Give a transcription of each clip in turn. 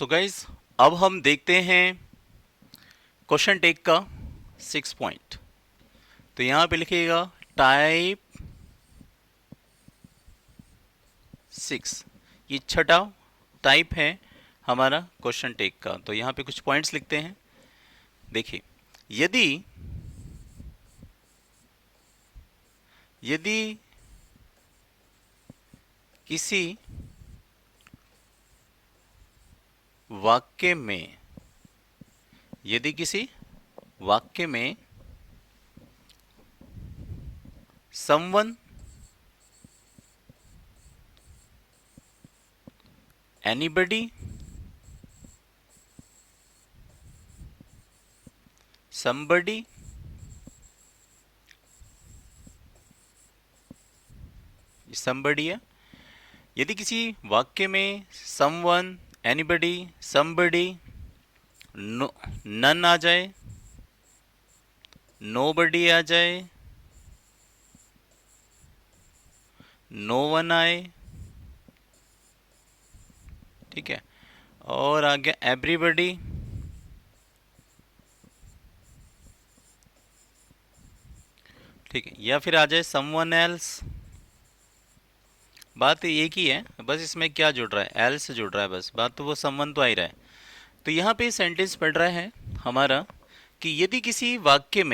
So guys अब हम देखते हैं क्वेश्चन टेक का 6 पॉइंट। तो यहाँ पे लिखिएगा टाइप 6। ये छठा टाइप है हमारा क्वेश्चन टेक का। तो यहाँ पे कुछ पॉइंट्स लिखते हैं। देखिए, यदि यदि किसी वाक्य में यदि किसी वाक्य में someone, anybody, somebody, somebody है। यदि किसी वाक्य में someone, anybody, somebody, none आ जाए, nobody आ जाए, no one आए, ठीक है, और आ गया everybody, ठीक है, या फिर आ जाए someone else। बात एक ही है, बस इसमें क्या जुड़ रहा है, else जुड़ रहा है, बस बात तो वो someone तो आ ही रहा है। तो यहाँ पे सेंटेंस पढ़ रहा है हमारा कि यदि किसी वाक्य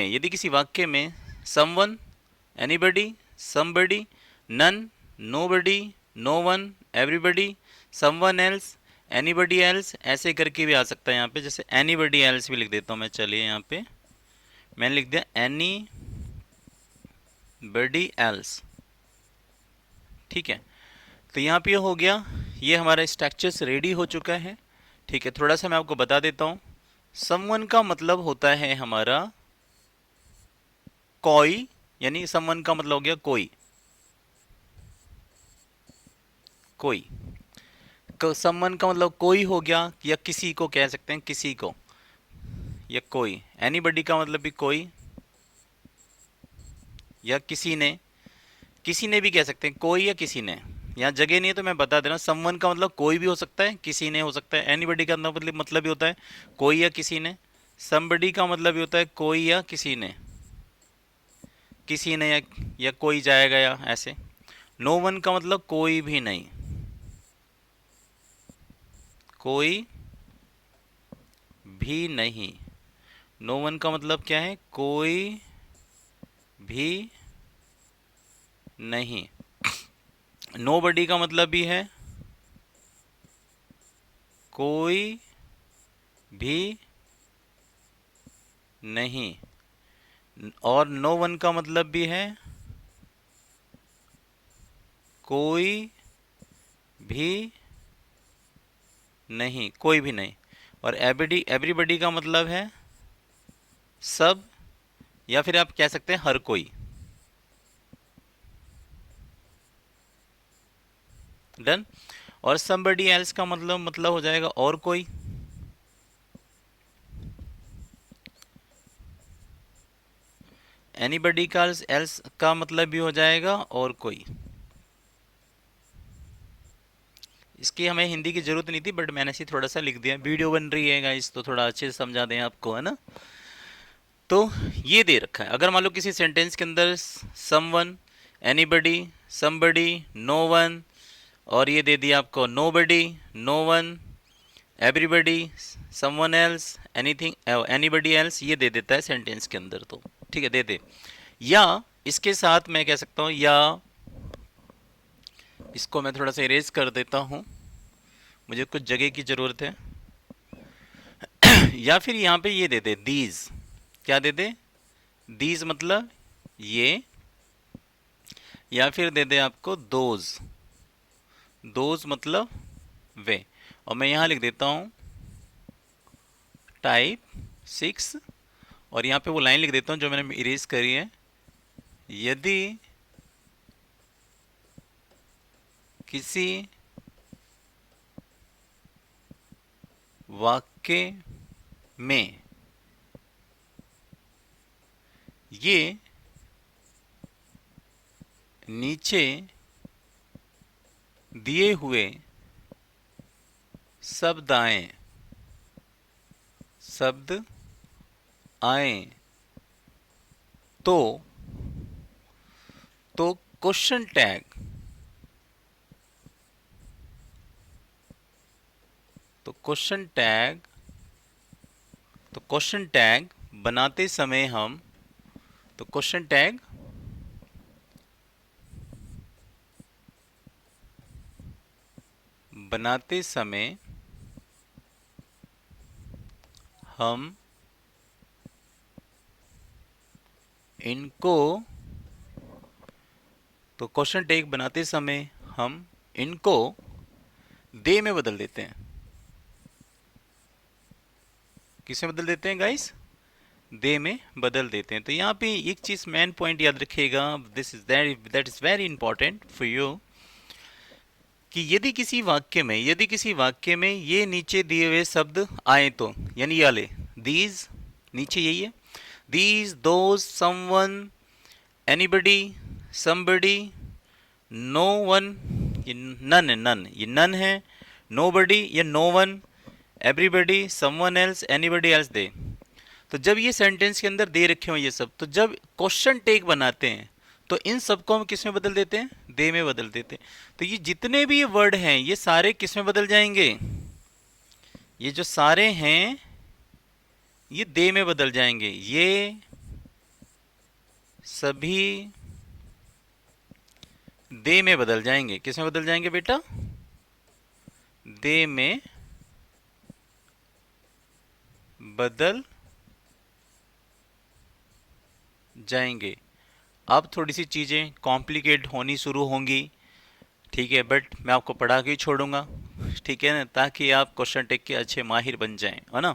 में someone, anybody, somebody, none, nobody, no one, everybody, someone else, anybody else, ऐसे करके भी आ सकता है। यहाँ पे जैसे anybody else भी लिख देता हूँ मैं। चलिए, यहाँ पे मैंने लिख दिया anybody else, ठीक है। तो यहाँ पे हो गया, ये हमारा स्ट्रक्चर्स रेडी हो चुका है, ठीक है। थोड़ा सा मैं आपको बता देता हूँ। समवन का मतलब होता है हमारा कोई, यानी समवन का मतलब हो गया कोई। कोई समवन का मतलब कोई हो गया, या किसी को कह सकते हैं, किसी को, या कोई। एनीबडी का मतलब भी कोई, या किसी ने भी कह सकते हैं, कोई या किसी ने। यहाँ जगह नहीं है तो मैं बता दे रहा हूँ, समवन का मतलब कोई भी हो सकता है, किसी ने हो सकता है। एनीबडी का मतलब भी होता है कोई या किसी ने। समबडी का मतलब भी होता है कोई या किसी ने, या कोई जाएगा या ऐसे। नो वन का मतलब कोई भी नहीं, कोई भी नहीं। नो वन का मतलब क्या है, कोई भी नहीं। नो बडी का मतलब भी है कोई भी नहीं, और नो वन का मतलब भी है कोई भी नहीं, कोई भी नहीं। और एवरीबडी का मतलब है सब, या फिर आप कह सकते हैं हर कोई। डन। और समबडी एल्स का मतलब हो जाएगा और कोई। एनीबडी का एल्स का मतलब भी हो जाएगा और कोई। इसकी हमें हिंदी की जरूरत नहीं थी, बट मैंने ऐसे थोड़ा सा लिख दिया। वीडियो बन रही है गाइस, तो थोड़ा अच्छे से समझा दें आपको, है ना। तो ये दे रखा है, अगर मान लो किसी सेंटेंस के अंदर someone, anybody, somebody, no one, और ये दे दिया आपको nobody, no one, everybody, someone else, anything, anybody else, ये दे देता है सेंटेंस के अंदर। तो ठीक है, दे दे। या इसके साथ मैं कह सकता हूँ, या इसको मैं थोड़ा सा इरेज कर देता हूँ, मुझे कुछ जगह की ज़रूरत है। या फिर यहाँ पे ये दे दे दीज। क्या दे दे, दीज मतलब ये। या फिर दे दे आपको दोज, दोज मतलब वे। और मैं यहाँ लिख देता हूँ टाइप 6, और यहाँ पे वो लाइन लिख देता हूँ जो मैंने इरेज करी है। यदि किसी वाक्य में ये नीचे दिए हुए शब्द आए, शब्द आए तो क्वेश्चन टैग, तो क्वेश्चन टैग, तो क्वेश्चन टैग बनाते समय हम, तो क्वेश्चन टैग बनाते समय हम इनको, तो क्वेश्चन टैग बनाते समय हम इनको दे में बदल देते हैं। किस में बदल देते हैं गाइस? दे में बदल देते हैं। तो यहाँ पे एक चीज मेन पॉइंट याद रखिएगा, this is that is very important for you, कि यदि किसी वाक्य में, यदि किसी वाक्य में ये नीचे दिए हुए शब्द आए तो, यानी ये वाले दीज, नीचे यही है, these, those, someone, anybody, somebody, no one, ये नन है, नन, ये नन है, नोबडी, ये no one, everybody, someone else, anybody else, they. तो जब ये सेंटेंस के अंदर दे रखे हो ये सब, तो जब क्वेश्चन टेक बनाते हैं तो इन सबको हम किस में बदल देते हैं? दे में बदल देते हैं। तो ये जितने भी ये वर्ड हैं ये सारे किस में बदल जाएंगे? ये जो सारे हैं ये दे में बदल जाएंगे। ये सभी दे में बदल जाएंगे। किस में बदल जाएंगे बेटा? दे में बदल जाएंगे। अब थोड़ी सी चीज़ें कॉम्प्लिकेट होनी शुरू होंगी, ठीक है, बट मैं आपको पढ़ा के ही छोड़ूंगा, ठीक है ना, ताकि आप क्वेश्चन टेक के अच्छे माहिर बन जाएं, है ना,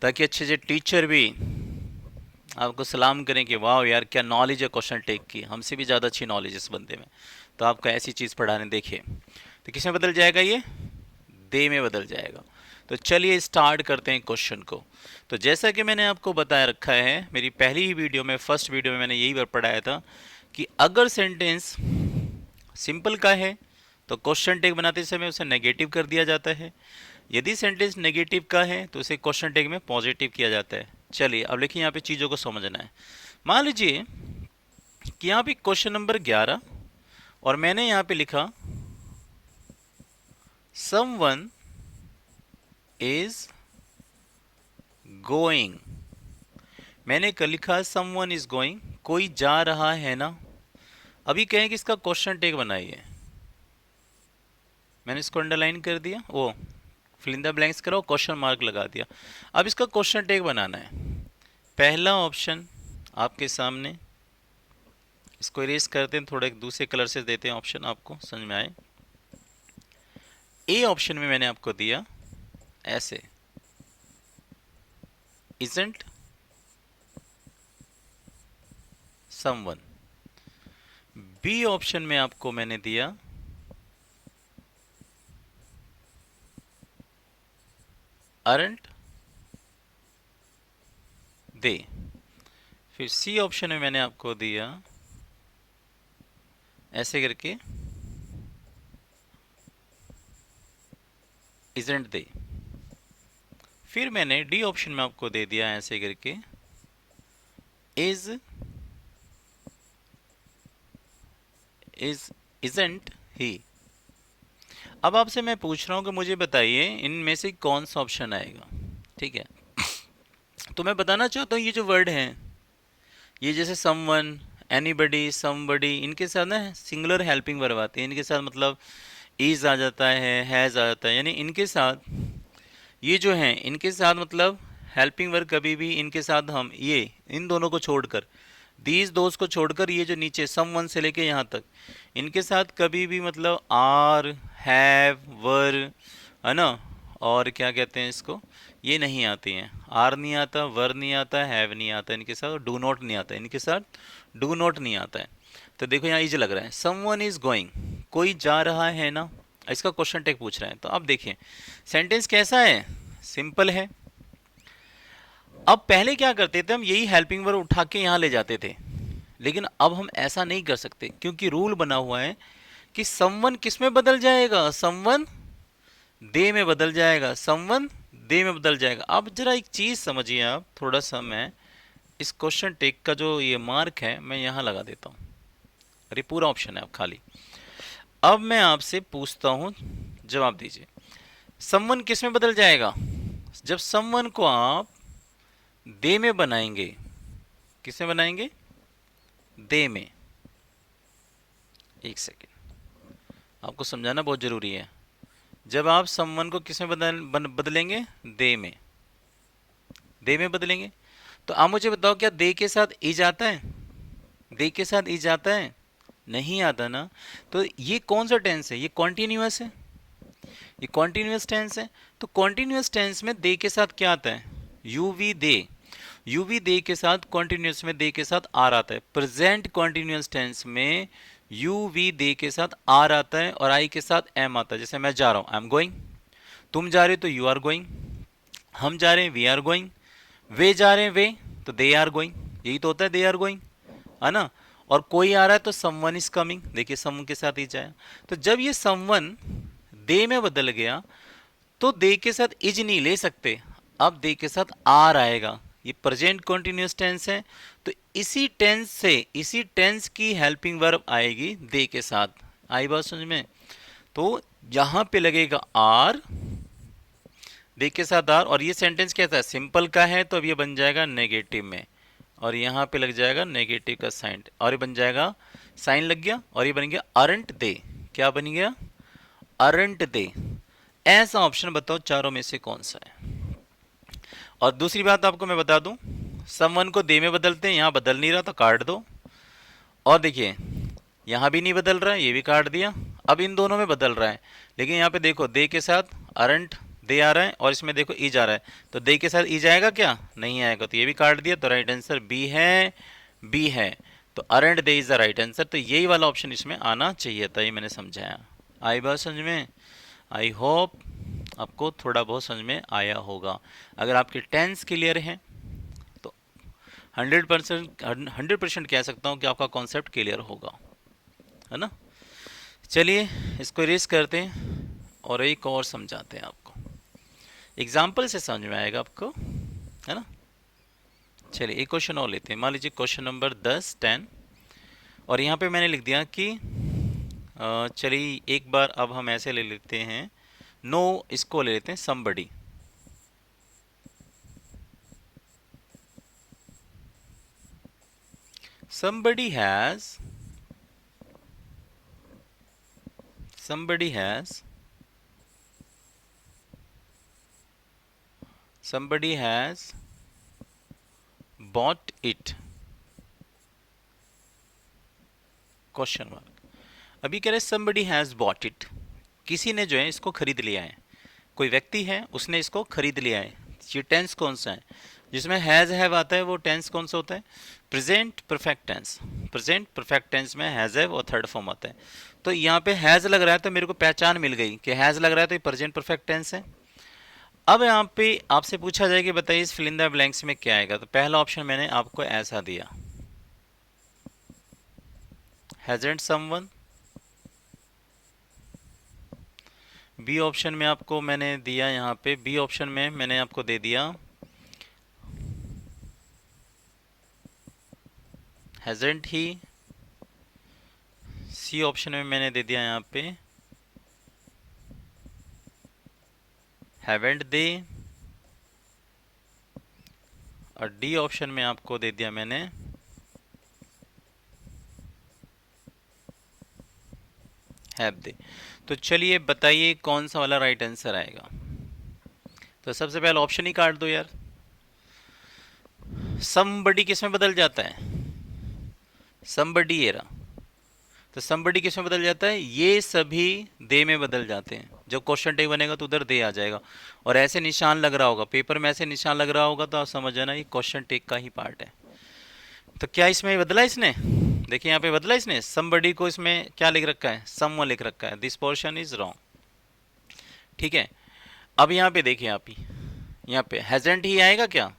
ताकि अच्छे से टीचर भी आपको सलाम करें कि वाह यार क्या नॉलेज है क्वेश्चन टेक की, हमसे भी ज़्यादा अच्छी नॉलेज इस बंदे में, तो आपको ऐसी चीज़ पढ़ाने देखिए। तो किस में बदल जाएगा? ये दे में बदल जाएगा। तो चलिए स्टार्ट करते हैं क्वेश्चन को। तो जैसा कि मैंने आपको बताया रखा है, मेरी पहली ही वीडियो में, फर्स्ट वीडियो में मैंने यही बार पढ़ाया था कि अगर सेंटेंस सिंपल का है तो क्वेश्चन टैग बनाते समय उसे नेगेटिव कर दिया जाता है, यदि सेंटेंस नेगेटिव का है तो उसे क्वेश्चन टैग में पॉजिटिव किया जाता है। चलिए अब देखिए यहाँ पे चीज़ों को समझना है। मान लीजिए कि यहाँ पे क्वेश्चन नंबर 11 और मैंने यहाँ पे लिखा समवन इज गोइंग, मैंने कल लिखा समवन इज गोइंग, कोई जा रहा है ना। अभी कहें कि इसका क्वेश्चन टैग बनाइए, मैंने इसको अंडरलाइन कर दिया, वो फिल इन द ब्लैंक्स करो, क्वेश्चन मार्क लगा दिया। अब इसका क्वेश्चन टैग बनाना है। पहला ऑप्शन आपके सामने, इसको इरेज करते हैं, थोड़ा एक दूसरे कलर से देते हैं ऑप्शन, आपको समझ में आए। ए ऑप्शन में मैंने आपको दिया ऐसे, isn't someone। बी ऑप्शन में आपको मैंने दिया aren't they। फिर सी ऑप्शन में मैंने आपको दिया ऐसे करके isn't they। फिर मैंने डी ऑप्शन में आपको दे दिया ऐसे करके isn't he। अब आपसे मैं पूछ रहा हूं कि मुझे बताइए इनमें से कौन सा ऑप्शन आएगा, ठीक है। तो मैं बताना चाहता हूँ ये जो वर्ड हैं, ये जैसे समवन, एनीबडी, समबडी, इनके साथ ना सिंगुलर हेल्पिंग वर्ब आते हैं, इनके साथ मतलब इज आ जाता है, हैज़ आ जाता है, यानी इनके साथ ये जो हैं इनके साथ मतलब हेल्पिंग वर्ब कभी भी इनके साथ हम ये इन दोनों को छोड़कर, दीज दोस्त को छोड़कर, ये जो नीचे समवन से लेके यहाँ तक, इनके साथ कभी भी मतलब आर, हैव, वर, है ना, और क्या कहते हैं इसको, ये नहीं आती हैं। आर नहीं आता, वर नहीं आता, हैव नहीं आता इनके साथ, और डू नॉट नहीं आता इनके साथ, डू नॉट नहीं आता है। तो देखो यहाँ इज लग रहा है, समवन इज गोइंग, कोई जा रहा है ना, इसका क्वेश्चन टैग पूछ रहे हैं। तो अब देखिए सेंटेंस कैसा है, सिंपल है। अब पहले क्या करते थे हम, यही हेल्पिंग वर्ब उठा के यहाँ ले जाते थे, लेकिन अब हम ऐसा नहीं कर सकते क्योंकि रूल बना हुआ है कि समवन किस में बदल जाएगा, समवन दे में बदल जाएगा, समवन दे में बदल जाएगा। अब जरा एक चीज समझिए आप, थोड़ा सा मैं इस क्वेश्चन टेक का जो ये मार्क है मैं यहां लगा देता हूं। अरे पूरा ऑप्शन है अब खाली। अब मैं आपसे पूछता हूं, जवाब दीजिए। समवन किस में बदल जाएगा? जब समवन को आप दे में बनाएंगे। किस में बनाएंगे? दे में। एक सेकेंड, आपको समझाना बहुत जरूरी है। जब आप समवन को किस में बदलेंगे? दे में। दे में बदलेंगे। तो आप मुझे बताओ, क्या दे के साथ इज आता है? दे के साथ इज आता है? नहीं आता ना। तो ये कौन सा टेंस है? ये कॉन्टिन्यूअस है, ये कॉन्टिन्यूअस टेंस है। तो कॉन्टिन्यूअस टेंस में दे के साथ क्या आता है? You we they. You we they के साथ कॉन्टिन्यूअस में दे के साथ आर आता है। प्रेजेंट कॉन्टिन्यूअस टेंस में यू वी दे के साथ आर आता है और आई के साथ एम आता है। जैसे मैं जा रहा हूं, आई एम गोइंग। तुम जा रहे हो तो यू आर गोइंग। हम जा रहे हैं, वी आर गोइंग। वे जा रहे हैं, वे, तो दे आर गोइंग। यही तो होता है, दे आर गोइंग, है ना। और कोई आ रहा है तो समवन इज कमिंग। देखिए समवन के साथ ही जाए। तो जब ये समवन दे में बदल गया तो दे के साथ इज नहीं ले सकते, अब दे के साथ आर आएगा। ये प्रेजेंट कॉन्टिन्यूअस टेंस है, तो इसी टेंस से, इसी टेंस की हेल्पिंग वर्ब आएगी दे के साथ। आई बात समझ में? तो यहां पे लगेगा आर, दे के साथ आर। और ये सेंटेंस कैसा है? सिंपल का है, तो अब ये बन जाएगा नेगेटिव में, और यहां पे लग जाएगा नेगेटिव का साइन, और ये बन जाएगा, साइन लग गया, और ये बन गया अरंट दे। क्या बन गया? अरंट दे। ऐसा ऑप्शन बताओ चारों में से कौन सा है? और दूसरी बात आपको मैं बता दूं, समवन को दे में बदलते हैं, यहां बदल नहीं रहा तो काट दो। और देखिए यहां भी नहीं बदल रहा है, ये भी काट दिया। अब इन दोनों में बदल रहा है, लेकिन यहां पे देखो दे के साथ अरंट दे आ रहा है, और इसमें देखो ई जा रहा है, तो दे के साथ ई जाएगा क्या? नहीं आएगा, तो ये भी काट दिया। तो राइट आंसर बी है, बी है। तो aren't they is the right answer. तो यही वाला ऑप्शन इसमें आना चाहिए था, ये मैंने समझाया। आई बात समझ में? आई होप आपको थोड़ा बहुत समझ में आया होगा। अगर आपके टेंस क्लियर है तो 100% कह सकता हूँ कि आपका कॉन्सेप्ट क्लियर होगा, है ना। चलिए इसको इरेज करते हैं और एक और समझाते हैं आपको, एग्जाम्पल से समझ में आएगा आपको, है ना। चलिए एक क्वेश्चन और लेते हैं। मान लीजिए क्वेश्चन नंबर 10, 10, और यहाँ पे मैंने लिख दिया कि चलिए एक बार अब हम ऐसे ले लेते हैं, नो इसको ले लेते हैं somebody। somebody has somebody has somebody has bought it, question mark. अभी कह रहे somebody has bought it, किसी ने जो है इसको खरीद लिया है। कोई व्यक्ति है, उसने इसको खरीद लिया है। ये टेंस कौन सा है? जिसमें हैज हैव आता है वो टेंस कौन सा होता है? Present perfect tense. Present perfect tense में हैज हैव और थर्ड फॉर्म आता है। तो यहाँ पे हैज लग रहा है तो मेरे को पहचान मिल गई कि हैज लग रहा है तो ये प्रेजेंट परफेक्ट टेंस है। अब यहाँ पे आपसे पूछा जाए कि बताइए इस फिल इन द ब्लैंक्स में क्या आएगा, तो पहला ऑप्शन मैंने आपको ऐसा दिया, हैजंट समवन। बी ऑप्शन में आपको मैंने दिया, यहाँ पे बी ऑप्शन में मैंने आपको दे दिया हैजंट ही। सी ऑप्शन में मैंने दे दिया यहाँ पे हैवेंट दे, और डी ऑप्शन में आपको दे दिया मैंने हैव दे। तो चलिए बताइए कौन सा वाला राइट आंसर आएगा। तो सबसे पहले ऑप्शन ही काट दो यार। समबडी किस में बदल जाता है? Somebody era. तो समबडी किस में बदल जाता है? ये सभी दे में बदल जाते हैं। जब क्वेश्चन टेक बनेगा तो उधर दे आ जाएगा, और ऐसे निशान लग रहा होगा पेपर में, ऐसे निशान लग रहा होगा तो आप समझ जाना ये क्वेश्चन टेक का ही पार्ट है। तो क्या इसमें बदला इसने? देखिए यहाँ पे बदला इसने, समबडी को इसमें क्या लिख रखा है? समवन लिख रखा है। दिस पोर्शन इज रॉन्ग, ठीक है। अब यहाँ पे देखिए आप ही, यहाँ पे हैजंट ही आएगा क्या?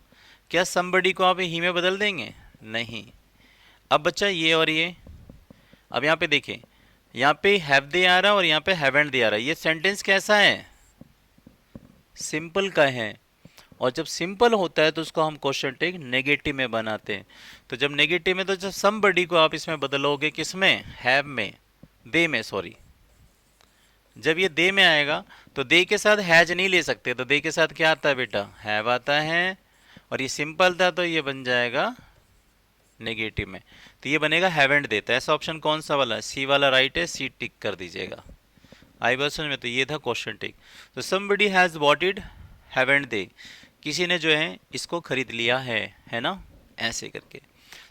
क्या समबडी को आप ही में बदल देंगे? नहीं। अब बच्चा ये और ये, अब यहाँ पे देखिए, यहाँ पे हैव दे आ रहा है और यहाँ पे हैवेंट दे आ रहा है। ये सेंटेंस कैसा है? सिंपल का है, और जब सिंपल होता है तो उसको हम क्वेश्चन टेक नेगेटिव में बनाते हैं। तो जब नेगेटिव में, तो जब समबडी को आप इसमें बदलोगे, किसमें, हैव में, दे में, सॉरी, जब ये दे में आएगा तो दे के साथ हैज नहीं ले सकते, तो दे के साथ क्या आता है बेटा, हैव आता है, और ये सिंपल था तो ये बन जाएगा नेगेटिव में, तो ये बनेगा हैवेंट देता है। ऐसा ऑप्शन कौन सा वाला है, सी वाला राइट है, सी टिक कर दीजिएगा। आई वर्सन में तो ये था क्वेश्चन टिक। तो somebody has bought it, haven't they, किसी ने जो है इसको खरीद लिया है ना, ऐसे करके।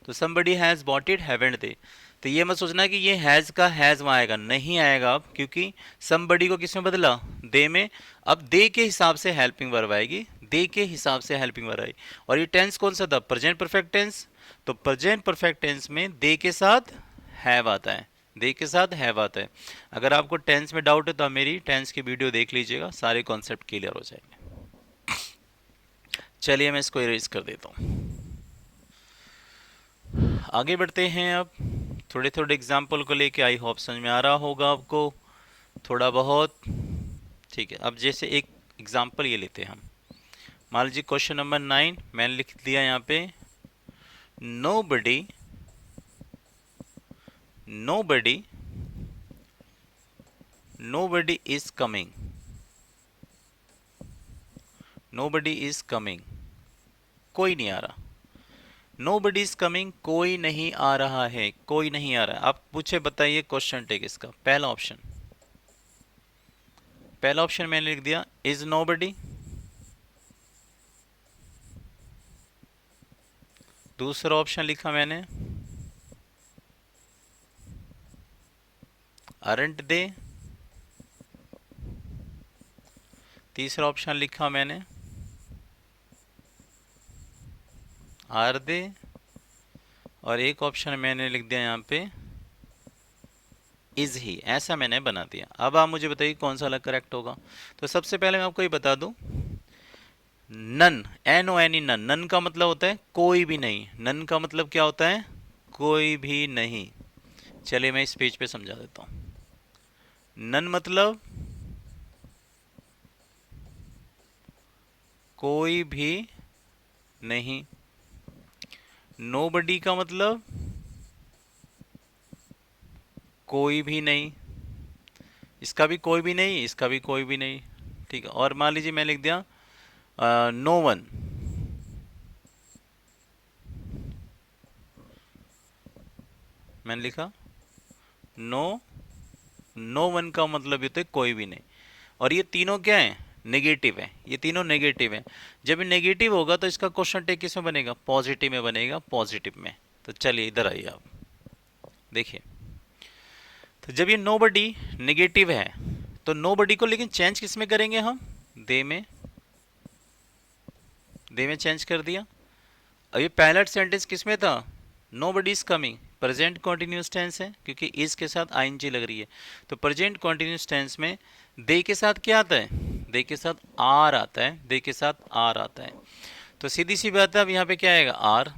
तो somebody has bought it, haven't they. तो ये मत सोचना कि ये हैज का हैज वहाँ आएगा, नहीं आएगा अब, क्योंकि समबडी को किस में बदला, दे में। अब दे के हिसाब से हेल्पिंग वर्ब आएगी, दे के हिसाब से हेल्पिंग वर्ब आएगी। और ये टेंस कौन सा था, प्रेजेंट परफेक्ट टेंस। तो प्रेजेंट परफेक्ट टेंस में दे के साथ हैव आता है, दे के साथ हैव आता है। अगर आपको टेंस में डाउट है तो आप मेरी टेंस की वीडियो देख लीजिएगा, सारे कॉन्सेप्ट क्लियर हो जाएंगे। चलिए मैं इसको इरेज कर देता हूँ, आगे बढ़ते हैं। अब थोड़े थोड़े एग्जाम्पल को लेके, आई होप समझ में आ रहा होगा आपको थोड़ा बहुत, ठीक है। अब जैसे एक एग्जाम्पल ये लेते हैं हम, मान लीजिए क्वेश्चन नंबर 9 मैंने लिख दिया यहाँ पे, nobody is coming, nobody is coming, कोई नहीं आ रहा। नोबडी इज कमिंग, कोई नहीं आ रहा है, कोई नहीं आ रहा है। आप पूछे बताइए क्वेश्चन टेक इसका, पहला ऑप्शन मैंने लिख दिया इज नोबडी। दूसरा ऑप्शन लिखा मैंने अरंट दे। तीसरा ऑप्शन लिखा मैंने आर दे, और एक ऑप्शन मैंने लिख दिया यहाँ पे इज ही, ऐसा मैंने बना दिया। अब आप मुझे बताइए कौन सा अलग करेक्ट होगा। तो सबसे पहले मैं आपको ये बता दूं, none, N O N E, none, none का मतलब होता है कोई भी नहीं, नन का मतलब क्या होता है, कोई भी नहीं। चलिए मैं इस पेज पे समझा देता हूं। नन मतलब कोई भी नहीं, नोबडी का मतलब कोई भी नहीं, इसका भी कोई भी नहीं, इसका भी कोई भी नहीं, ठीक है। और मान लीजिए मैं लिख दिया नो वन, मैंने लिखा नो वन का मतलब ये तो कोई भी नहीं। और ये तीनों क्या है, नेगेटिव है, ये तीनों नेगेटिव है। जब ये नेगेटिव होगा तो इसका क्वेश्चन टेक किस में बनेगा, पॉजिटिव में बनेगा, पॉजिटिव में। तो चलिए इधर आइए आप देखिए, तो जब ये नोबडी नेगेटिव है तो नोबडी को लेकिन चेंज किस में करेंगे हम, दे में, दे में चेंज कर दिया। अब ये पहला सेंटेंस किस में था, nobody is coming, present continuous tense है क्योंकि इज के साथ आईएनजी लग रही है। तो प्रेजेंट कॉन्टिन्यूस टेंस में दे के साथ क्या आता है, दे के साथ आर आता है, दे के साथ आर आता है। तो सीधी सी बात है, अब यहाँ पे क्या आएगा, आर।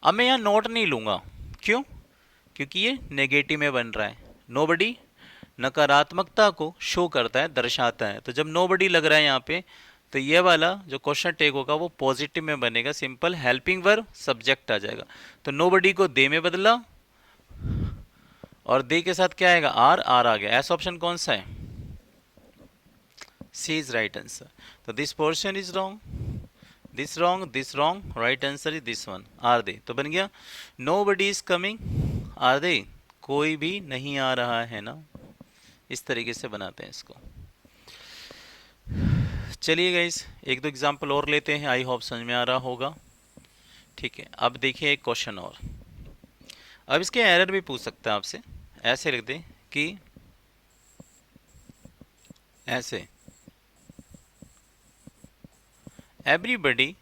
अब मैं यहाँ नोट नहीं लूंगा, क्यों, क्योंकि ये नेगेटिव में बन रहा है। नोबडी नकारात्मकता को शो करता है, दर्शाता है। तो जब नोबडी लग रहा है यहाँ पे, तो ये वाला जो क्वेश्चन टेक होगा वो पॉजिटिव में बनेगा, सिंपल हेल्पिंग वर्ब सब्जेक्ट आ जाएगा। तो नोबडी को दे में बदला, और दे के साथ क्या आएगा, आर, आर आ गया। ऐसा ऑप्शन कौन सा है, सी इज राइट आंसर। तो this portion is wrong, this wrong, this wrong, right answer is this one, are they. तो बन गया nobody is coming, are they, कोई भी नहीं आ रहा है ना। इस तरीके से बनाते हैं इसको। चलिए गाइस एक दो एग्जांपल और लेते हैं, आई होप समझ में आ रहा होगा, ठीक है। अब देखिए एक क्वेश्चन और, अब इसके एरर भी पूछ सकता है आपसे, ऐसे लिख दे कि ऐसे एवरीबडी,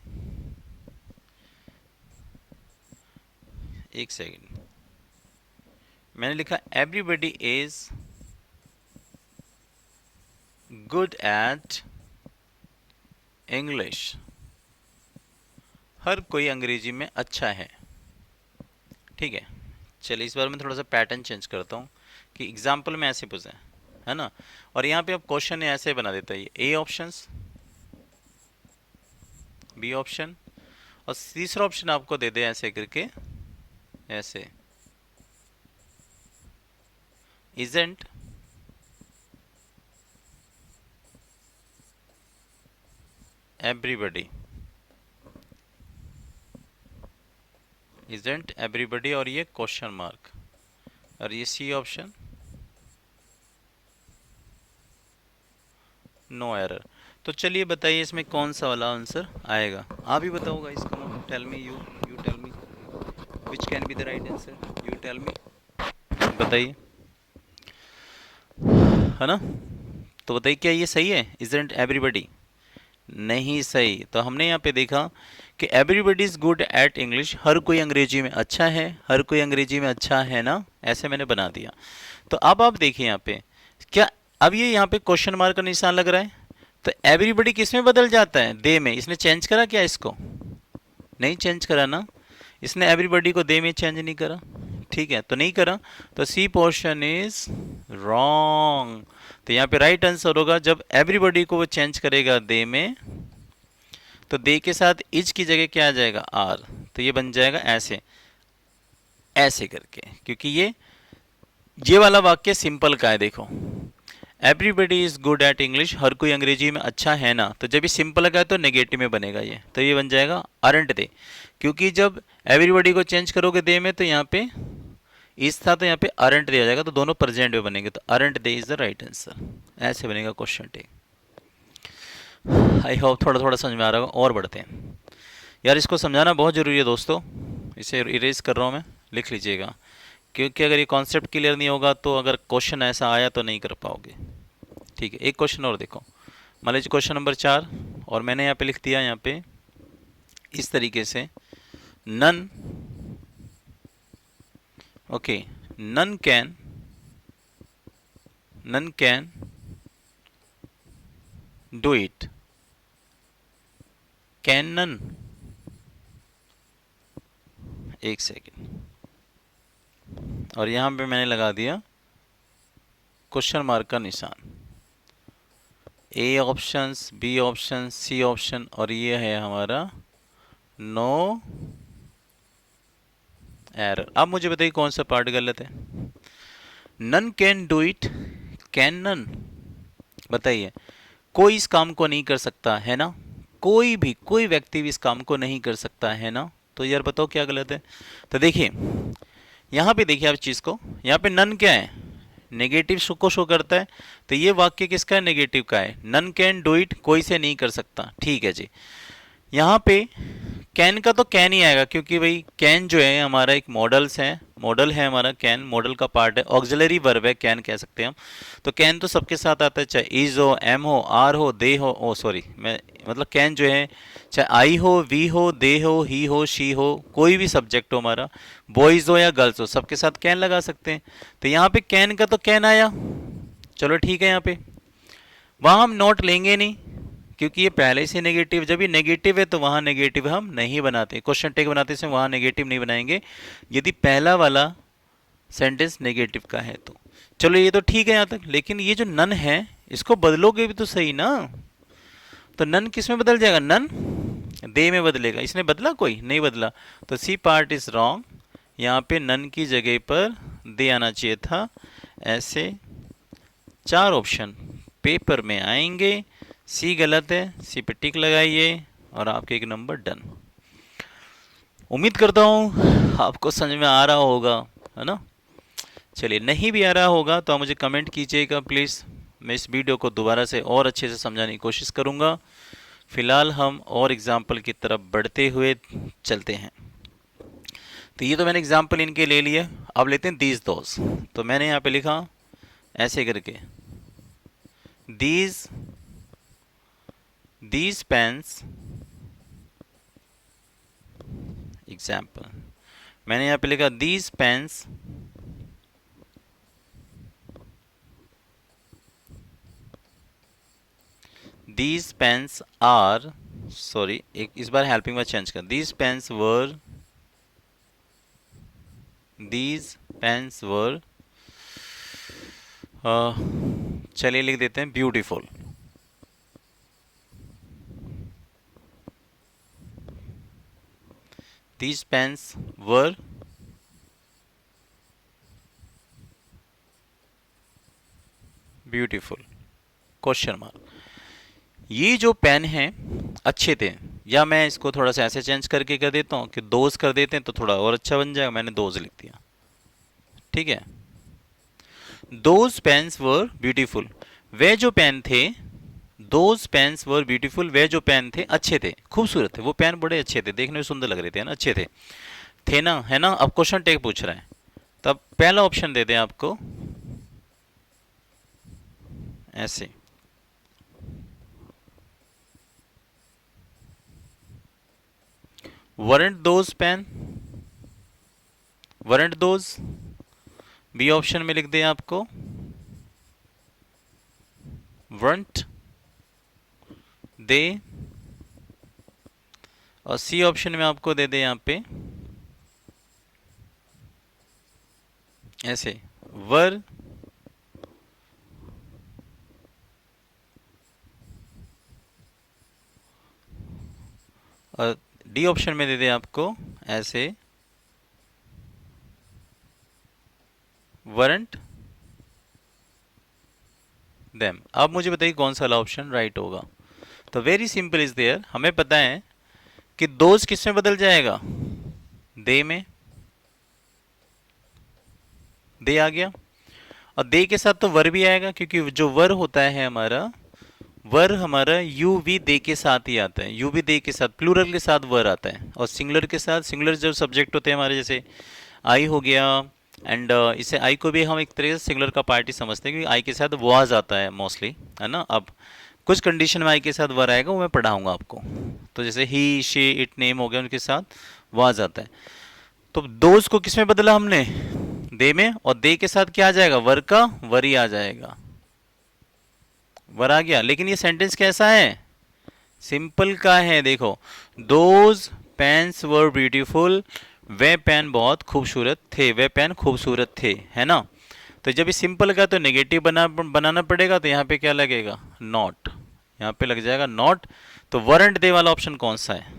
एक सेकेंड, मैंने लिखा everybody is good at English, हर कोई अंग्रेजी में अच्छा है, ठीक है। चलिए इस बार मैं थोड़ा सा पैटर्न चेंज करता हूँ कि एग्जाम्पल में ऐसे पूछे, है ना। और यहाँ पे अब क्वेश्चन ऐसे बना देता है, ए ऑप्शन, बी ऑप्शन, और तीसरा ऑप्शन आपको दे दे ऐसे करके, ऐसे, इजेंट एवरीबडी, इजेंट एवरीबडी, और ये क्वेश्चन मार्क, और ये सी ऑप्शन, नो एरर। तो चलिए बताइए इसमें कौन सा वाला आंसर आएगा, आप ही बताओगा इसका, tell me, you tell me which can be the right answer, you tell me, बताइए, है ना। तो बताइए क्या ये सही है, इजंट एवरीबडी, नहीं सही। तो हमने यहाँ पे देखा कि everybody is good at English, हर कोई अंग्रेजी में अच्छा है, हर कोई अंग्रेजी में अच्छा है ना, ऐसे मैंने बना दिया। तो अब आप देखिए यहाँ पे क्या, अब ये यहाँ पे क्वेश्चन मार्क का निशान लग रहा है, तो एवरीबडी किस में बदल जाता है, दे में। इसने चेंज करा क्या इसको, नहीं चेंज करा ना, इसने एवरीबडी को दे में चेंज नहीं करा, ठीक है, तो नहीं करा, तो सी पोर्शन इज रॉन्ग। तो यहाँ पे राइट आंसर होगा जब एवरीबडी को वो चेंज करेगा दे में, तो दे के साथ इज की जगह क्या आ जाएगा, आर, तो ये बन जाएगा ऐसे, ऐसे करके, क्योंकि ये वाला वाक्य सिंपल का है, देखो everybody is good at English, हर कोई अंग्रेजी में अच्छा है ना, तो जब ये सिंपल का है तो नेगेटिव में बनेगा ये, तो ये बन जाएगा अरंट दे, क्योंकि जब एवरीबडी को चेंज करोगे दे में तो यहाँ पे इस था, तो यहाँ पे अरंट दे आ जाएगा, तो दोनों प्रेजेंट में बनेंगे, तो aren't they is the right answer, ऐसे बनेगा क्वेश्चन टेक। आई होप थोड़ा थोड़ा समझ में आ रहा होगा, और बढ़ते हैं यार, इसको समझाना बहुत ज़रूरी है दोस्तों, इसे इरेज कर रहा हूँ मैं, लिख लीजिएगा, क्योंकि अगर ये कॉन्सेप्ट क्लियर नहीं होगा तो अगर क्वेश्चन ऐसा आया तो नहीं कर पाओगे, ठीक है। एक क्वेश्चन और देखो, मान लीजिए क्वेश्चन नंबर 4, और मैंने यहाँ पे लिख दिया, यहाँ पे इस तरीके से, none, okay, none can do it, can none, एक सेकेंड, और यहाँ पे मैंने लगा दिया क्वेश्चन मार्क का निशान, A option, B option, C option, और ये है हमारा नो एरर। अब मुझे बताइए कौन सा पार्ट गलत है, none can do it, can none, बताइए, कोई इस काम को नहीं कर सकता है ना, कोई भी, कोई व्यक्ति भी इस काम को नहीं कर सकता है ना, तो यार बताओ क्या गलत है। तो देखिए यहाँ पे देखिए आप चीज़ को, यहाँ पे नन क्या है, नेगेटिव को शो करता है, तो ये वाक्य किसका है, नेगेटिव का है, नन कैन डू इट, कोई से नहीं कर सकता, ठीक है जी। यहाँ पे कैन का तो कैन ही आएगा, क्योंकि भाई कैन जो है हमारा एक मॉडल्स है, मॉडल है हमारा, कैन मॉडल का पार्ट है, ऑक्सिलरी वर्ब है, कैन कह सकते हैं हम। तो कैन तो सबके साथ आता है, चाहे इज हो, एम हो, आर हो, दे हो, ओ सॉरी मैं मतलब कैन जो है चाहे आई हो, वी हो, दे हो, ही हो, शी हो, कोई भी सब्जेक्ट हो हमारा, बॉयज हो या गर्ल्स हो, सबके साथ कैन लगा सकते हैं। तो यहाँ पे कैन का तो कैन आया, चलो ठीक है, यहाँ पे वहाँ हम नोट लेंगे नहीं, क्योंकि ये पहले से नेगेटिव, जब ये नेगेटिव है तो वहाँ नेगेटिव हम नहीं बनाते, क्वेश्चन टेक बनाते समय वहाँ नेगेटिव नहीं बनाएंगे, यदि पहला वाला सेंटेंस नेगेटिव का है तो। चलो ये तो ठीक है यहाँ तक, लेकिन ये जो नन है इसको बदलोगे भी तो सही ना, तो नन किस में बदल जाएगा, नन दे में बदलेगा, इसने बदला, कोई नहीं बदला, तो सी पार्ट इज रॉन्ग, यहाँ पे नन की जगह पर दे आना चाहिए था, ऐसे 4 ऑप्शन पेपर में आएंगे, सी गलत है, सी पे टिक लगाइए, और आपके एक नंबर डन। उम्मीद करता हूँ आपको समझ में आ रहा होगा, है ना। चलिए नहीं भी आ रहा होगा तो आप मुझे कमेंट कीजिएगा प्लीज़, मैं इस वीडियो को दोबारा से और अच्छे से समझाने की कोशिश करूँगा। फिलहाल हम और एग्जाम्पल की तरफ बढ़ते हुए चलते हैं। तो ये तो मैंने एग्जाम्पल इनके ले लिए, अब लेते हैं दीज दोज। तो मैंने यहाँ पे लिखा ऐसे करके, these pens, एग्जाम्पल मैंने यहाँ पे लिखा these pens are, सॉरी एक इस बार हेल्पिंग वर्ब चेंज कर, these pens were चलिए लिख देते हैं beautiful. These pens were beautiful question mark. ये जो पेन हैं अच्छे थे, या मैं इसको थोड़ा सा ऐसे चेंज करके कर देता हूँ कि दोज कर देते हैं तो थोड़ा और अच्छा बन जाएगा। मैंने दोज लिख दिया, ठीक है। दोज पेन्स वर ब्यूटीफुल, वे जो पेन थे, दोज पेन्स वर ब्यूटीफुल, वे जो पेन थे अच्छे थे, खूबसूरत थे। वो पेन बड़े अच्छे थे, देखने में सुंदर लग रहे थे ना, अच्छे थे ना, है ना। अब क्वेश्चन टेक पूछ रहा है, तब पहला ऑप्शन दे दें आपको ऐसे, weren't those pen, weren't those। B option में लिख दें आपको weren't they, और सी ऑप्शन में आपको दे दें यहाँ पे ऐसे वर, और डी ऑप्शन में दे दें आपको ऐसे weren't them। अब मुझे बताइए कौन सा वाला ऑप्शन राइट होगा। तो वेरी सिंपल इज देयर, हमें पता है कि दोज किस में बदल जाएगा, दे में, दे आ गया, और दे के साथ तो वर भी आएगा, क्योंकि जो वर होता है हमारा, वर हमारा यू वी दे के साथ ही आता है, यू वी दे के साथ, प्लूरल के साथ वर आता है, और सिंगुलर के साथ, सिंगुलर जो सब्जेक्ट होते हैं हमारे, जैसे आई हो गया, एंड इसे आई को भी हम एक तरह से सिंगुलर का पार्ट ही समझते हैं, क्योंकि आई के साथ वाज आता है मोस्टली, है ना। अब कुछ कंडीशन में आई के साथ वर आएगा, वो मैं पढ़ाऊंगा आपको। तो जैसे ही, शी, इट, नेम हो गया, उनके साथ वाज आता है। तो दोज को किस में बदला हमने, दे में, और दे के साथ क्या आ जाएगा, वर का वर ही आ जाएगा, वर आ गया। लेकिन ये सेंटेंस कैसा है, सिंपल का है। देखो, दोज पेन्स वर ब्यूटीफुल, वे पेन बहुत खूबसूरत थे, वे पेन खूबसूरत थे, है ना। तो जब ये सिंपल का तो नेगेटिव बनाना पड़ेगा, तो यहाँ पे क्या लगेगा, नॉट, यहाँ पे लग जाएगा नॉट। तो वरंट दे वाला ऑप्शन कौन सा है,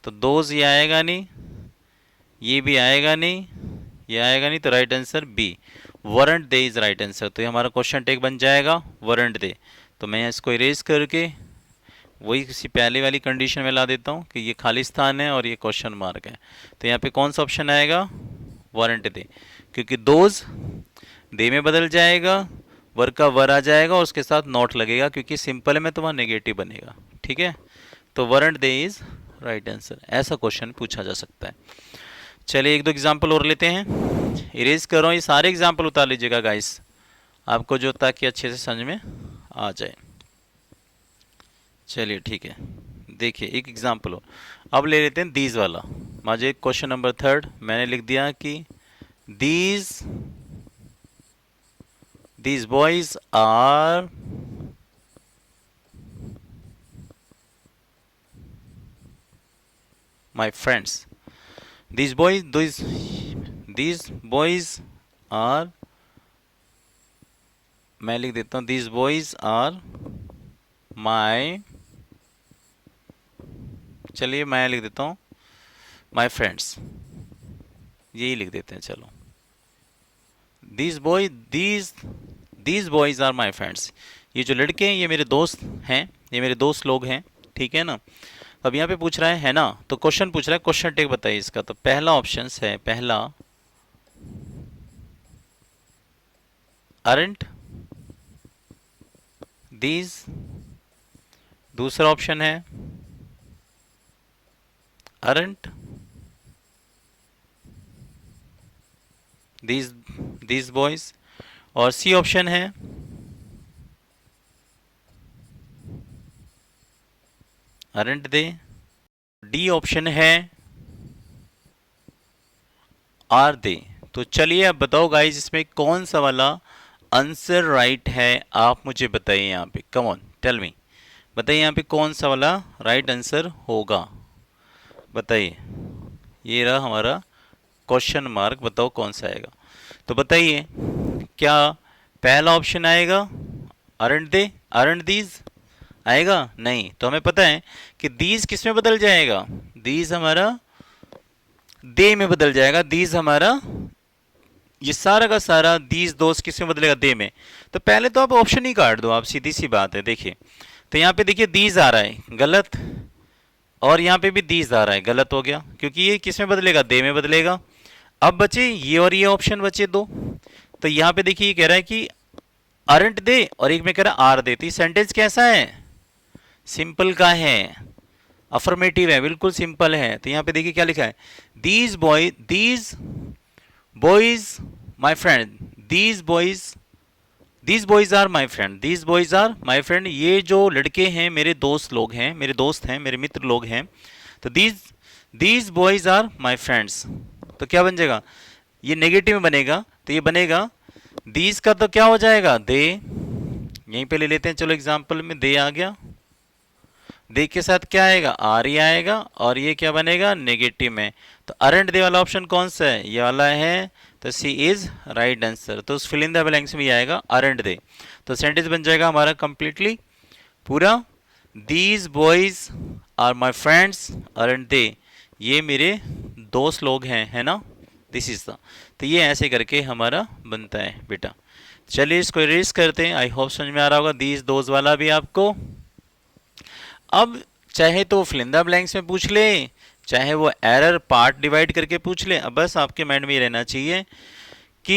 तो दोज ये आएगा नहीं, ये भी आएगा नहीं, ये आएगा नहीं, तो right answer B, weren't they is right answer. तो ये हमारा क्वेश्चन टेक बन जाएगा वरंट दे। तो मैं इसको इरेज करके वही किसी पहले वाली कंडीशन में ला देता हूँ कि ये खाली स्थान है और ये क्वेश्चन मार्क है। तो यहाँ पे कौन सा ऑप्शन आएगा, वरंट दे, क्योंकि दोज दे में बदल जाएगा, वर का वर आ जाएगा और उसके साथ नॉट लगेगा, क्योंकि सिंपल में तो वहाँ नेगेटिव बनेगा, ठीक है। तो weren't they is right answer, ऐसा क्वेश्चन पूछा जा सकता है। चलिए एक दो एग्जाम्पल और लेते हैं, इरेज कर रहा हूँ, ये सारे एग्जाम्पल उतार लीजिएगा गाइस आपको, जो ताकि अच्छे से समझ में आ जाए। चलिए ठीक है, देखिए एक एग्जाम्पल हो, अब ले लेते हैं दीज वाला। मुझे क्वेश्चन नंबर 3 मैंने लिख दिया कि these boys are my friends. These boys are, मैं लिख देता हूँ दीज बॉयज आर माई, चलिए मैं लिख देता हूँ माई फ्रेंड्स, यही लिख देते हैं। चलो, these boys are my friends, ये जो लड़के हैं ये मेरे दोस्त हैं, ये मेरे दोस्त लोग हैं, ठीक है ना। अब यहाँ पे पूछ रहा है ना, तो क्वेश्चन पूछ रहा है, क्वेश्चन टेक बताइए इसका। तो पहला ऑप्शन है, पहला अरेंट दीज, दूसरा ऑप्शन है अरेंट दीज बॉयज, और सी ऑप्शन है अरेंट दे, डी ऑप्शन है आर दे। तो चलिए अब बताओ गाइस, इसमें कौन सा वाला आंसर राइट है, आप मुझे बताइए। यहाँ पे कम ऑन टेल मी, बताइए यहाँ पे कौन सा वाला राइट आंसर होगा, बताइए। ये रहा हमारा क्वेश्चन मार्क, बताओ कौन सा आएगा। तो बताइए क्या पहला ऑप्शन आएगा अरंट दे, अरंट दीज आएगा नहीं, तो हमें पता है कि दीज किस में बदल जाएगा, दीज हमारा दे में बदल जाएगा, दीज हमारा ये सारा का सारा दीज दोस्त किस में बदलेगा, दे में। तो पहले तो आप ऑप्शन ही काट दो आप, सीधी सी बात है। देखिए तो यहाँ पे देखिए दीज आ रहा है गलत, और यहाँ पे भी दीज आ रहा है गलत हो गया, क्योंकि ये किस में बदलेगा, दे में बदलेगा। अब बचे ये और ये ऑप्शन बचे दो। तो यहाँ पे देखिए ये कह रहा है कि अरंट दे, और एक में कह रहा है आर दे। तो ये सेंटेंस कैसा है, सिंपल का है, अफर्मेटिव है, बिल्कुल सिंपल है। तो यहाँ पे देखिए क्या लिखा है, these boys my friend, these boys are my friend, these boys are my friend, ये जो लड़के हैं मेरे दोस्त लोग हैं, मेरे दोस्त हैं, मेरे मित्र लोग हैं। तो these boys are my friends, तो क्या बन जाएगा, ये नेगेटिव में बनेगा, तो ये बनेगा दीज का तो क्या हो जाएगा, दे। यहीं पे ले लेते हैं, चलो एग्जाम्पल में दे आ गया, दे के साथ क्या आएगा, आर ही आएगा, और ये क्या बनेगा, नेगेटिव में। तो अरंट दे वाला ऑप्शन कौन सा है, ये वाला है। तो सी इज राइट आंसर। तो उस फिल इन द ब्लैंक्स में ये आएगा अरंट दे। तो सेंटेंस बन जाएगा हमारा कंप्लीटली पूरा, these boys are my friends aren't they, ये मेरे दोस्त लोग हैं, है ना, दिस इज द। तो ये ऐसे करके हमारा बनता है बेटा। चलिए इसको इरेज करते हैं, आई होप समझ में आ रहा होगा, दीज दोस्त वाला भी आपको। अब चाहे तो फिल इन द ब्लैंक्स में पूछ ले, चाहे वो एरर पार्ट डिवाइड करके पूछ ले, अब बस आपके माइंड में ये रहना चाहिए कि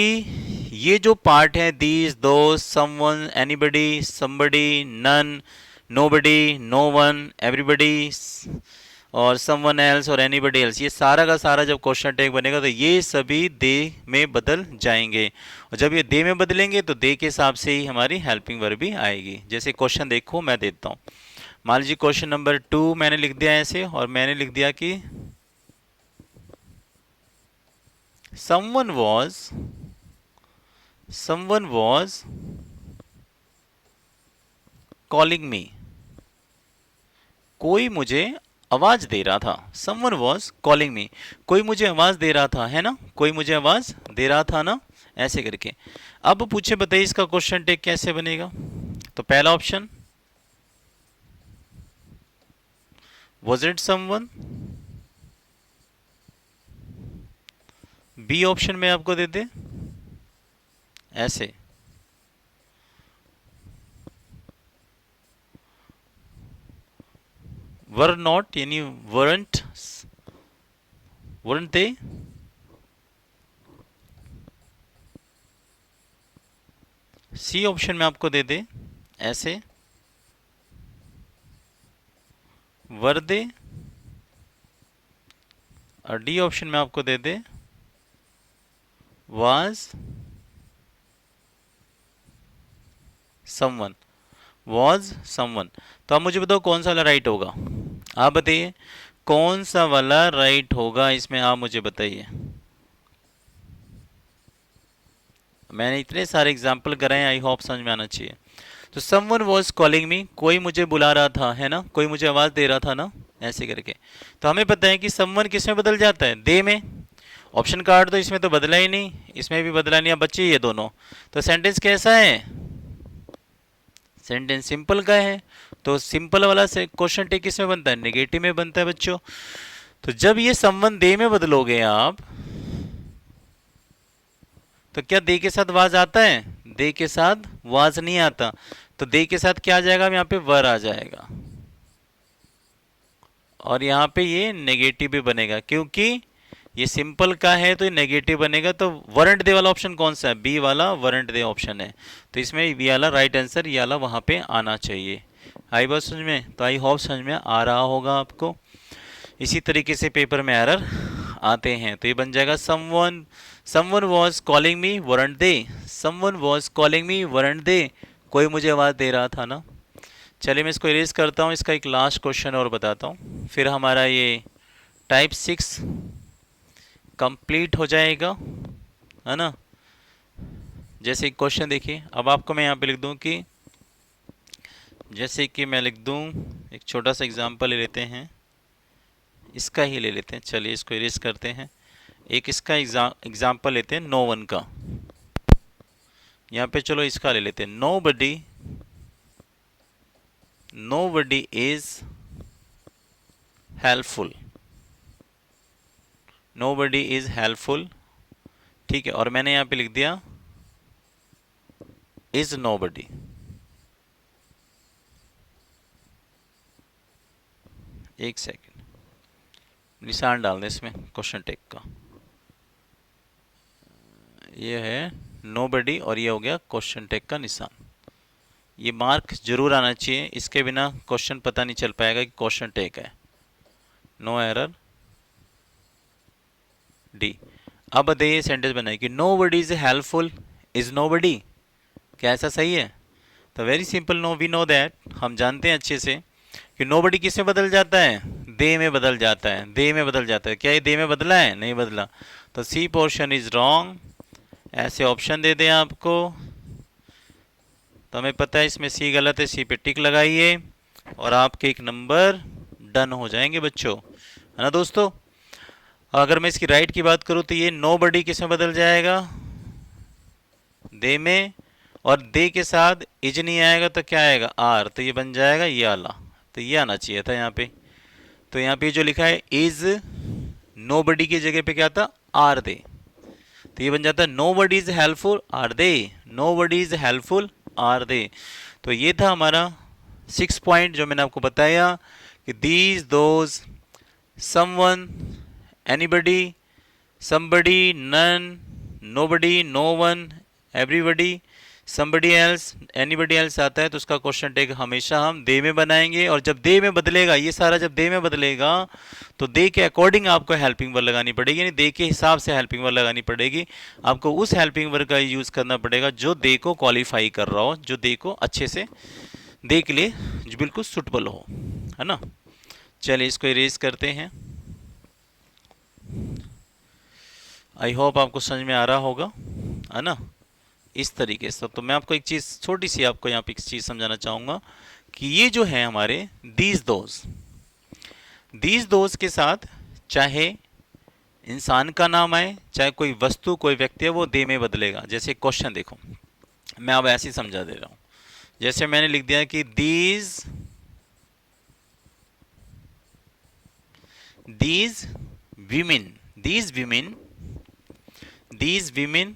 ये जो पार्ट है, these, those, someone, anybody, somebody, none, nobody, no one, everybody और समवन एल्स और एनीबडी एल्स, ये सारा का सारा जब क्वेश्चन टैग बनेगा तो ये सभी दे में बदल जाएंगे। और जब ये दे में बदलेंगे तो दे के हिसाब से ही हमारी हेल्पिंग वर्ब भी आएगी। जैसे क्वेश्चन देखो मैं देता हूँ, मान लीजिए क्वेश्चन नंबर 2 मैंने लिख दिया ऐसे, और मैंने लिख दिया कि someone was calling me, कोई मुझे आवाज दे रहा था, someone was calling me, कोई मुझे आवाज दे रहा था, है ना, कोई मुझे आवाज दे रहा था ना, ऐसे करके। अब पूछे बताइए इसका क्वेश्चन टेक कैसे बनेगा। तो पहला option was it someone, B option में आपको दे दे ऐसे, वर नॉट यानी वरंट दे, सी ऑप्शन में आपको दे दे ऐसे, वर दे, और डी ऑप्शन में आपको दे दे was someone, was someone। तो आप मुझे बताओ कौन सा वाला राइट होगा, आप बताइए कौन सा वाला राइट होगा इसमें, आप मुझे बताइए। मैंने इतने सारे एग्जाम्पल कराए हैं, आई होप समझ में आना चाहिए। तो someone was calling me, कोई मुझे बुला रहा था, है ना, कोई मुझे आवाज दे रहा था ना, ऐसे करके। तो हमें पता है कि someone किस में बदल जाता है, दे में। ऑप्शन काट दो, इसमें तो बदला ही नहीं, इसमें भी बदला नहीं, अब बच्चे ये दोनों। तो सेंटेंस कैसा है, सेंटेंस सिंपल का है। तो सिंपल वाला से क्वेश्चन टेक किस में बनता है, नेगेटिव में बनता है बच्चों। तो जब ये संबंध दे में बदलोगे आप, तो क्या दे के साथ वाज आता है, दे के साथ वाज नहीं आता। तो दे के साथ क्या आ जाएगा, यहाँ पे वर आ जाएगा, और यहाँ पे ये नेगेटिव भी बनेगा, क्योंकि ये सिंपल का है तो ये नेगेटिव बनेगा। तो वरंट दे वाला ऑप्शन कौन सा है, बी वाला वरंट दे ऑप्शन है। तो इसमें बी वाला राइट आंसर, ये वाला वहाँ पे आना चाहिए। आई बात समझ में, तो आई होप समझ में आ रहा होगा आपको। इसी तरीके से पेपर में एरर आते हैं। तो ये बन जाएगा someone was calling me weren't they, someone was calling me weren't they, कोई मुझे आवाज़ दे रहा था ना। चलिए मैं इसको इरेज करता हूँ, इसका एक लास्ट क्वेश्चन और बताता हूँ, फिर हमारा ये टाइप 6 कंप्लीट हो जाएगा, है ना। जैसे एक क्वेश्चन देखिए, अब आपको मैं यहाँ पे लिख दूँ कि, जैसे कि मैं लिख दूँ, एक छोटा सा एग्जांपल ले लेते हैं, इसका ही ले लेते हैं। चलिए इसको इरेज करते हैं, एक इसका एग्जांपल लेते हैं नो वन का। यहाँ पे चलो इसका ले लेते हैं, nobody is helpful, nobody is helpful, ठीक है। और मैंने यहाँ पे लिख दिया is nobody। एक सेकेंड, निशान डाल दें इसमें क्वेश्चन टेक का। ये है nobody और ये हो गया क्वेश्चन टेक का निशान। ये मार्क जरूर आना चाहिए, इसके बिना क्वेश्चन पता नहीं चल पाएगा कि क्वेश्चन टेक है। No error D. अब बताइए सेंटेंस बनाइए कि nobody is helpful is nobody, क्या ऐसा सही है? तो very simple, no we know that, हम जानते हैं अच्छे से कि नो बडी किस में बदल जाता है? दे में बदल जाता है, दे में बदल जाता है। क्या ये दे में बदला है? नहीं बदला। तो सी पोर्शन इज रॉन्ग। ऐसे ऑप्शन दे दें आपको, तो हमें पता है इसमें सी गलत है, सी पे टिक लगाइए और आपके एक नंबर डन हो जाएंगे बच्चों, है ना दोस्तों। अगर मैं इसकी राइट की बात करूं तो ये नो बडी किस में बदल जाएगा? दे में, और दे के साथ इज नहीं आएगा तो क्या आएगा? आर, तो ये बन जाएगा ये आला, तो ये आना चाहिए था यहाँ पे। तो यहाँ पे जो लिखा है इज नो बडी की जगह पे क्या था? आर दे, तो ये बन जाता है nobody is helpful are they, nobody is helpful are they. तो ये था हमारा 6 पॉइंट जो मैंने आपको बताया कि these those someone anybody somebody none nobody no one everybody somebody else anybody else आता है तो उसका क्वेश्चन टेक हमेशा हम दे में बनाएंगे। और जब दे में बदलेगा, ये सारा जब दे में बदलेगा तो दे के अकॉर्डिंग आपको हेल्पिंग वर्ड लगानी पड़ेगी, यानी दे के हिसाब से हेल्पिंग वर्ड लगानी पड़ेगी। आपको उस हेल्पिंग वर्ड का यूज़ करना पड़ेगा जो दे को क्वालिफाई कर रहा हो, जो दे को अच्छे से दे के लिए जो बिल्कुल सुटेबल हो, है ना। चलिए इसको इरेज करते हैं। आई होप आपको समझ में आ रहा होगा, है ना, इस तरीके से। तो मैं आपको एक चीज़ छोटी सी आपको यहाँ पे एक चीज़ समझाना चाहूँगा कि ये जो है हमारे दीज दोज के साथ चाहे इंसान का नाम आए, चाहे कोई वस्तु कोई व्यक्ति है, वो दे में बदलेगा। जैसे क्वेश्चन देखो, मैं अब ऐसे ही समझा दे रहा हूँ। जैसे मैंने लिख दिया कि दीज विमेन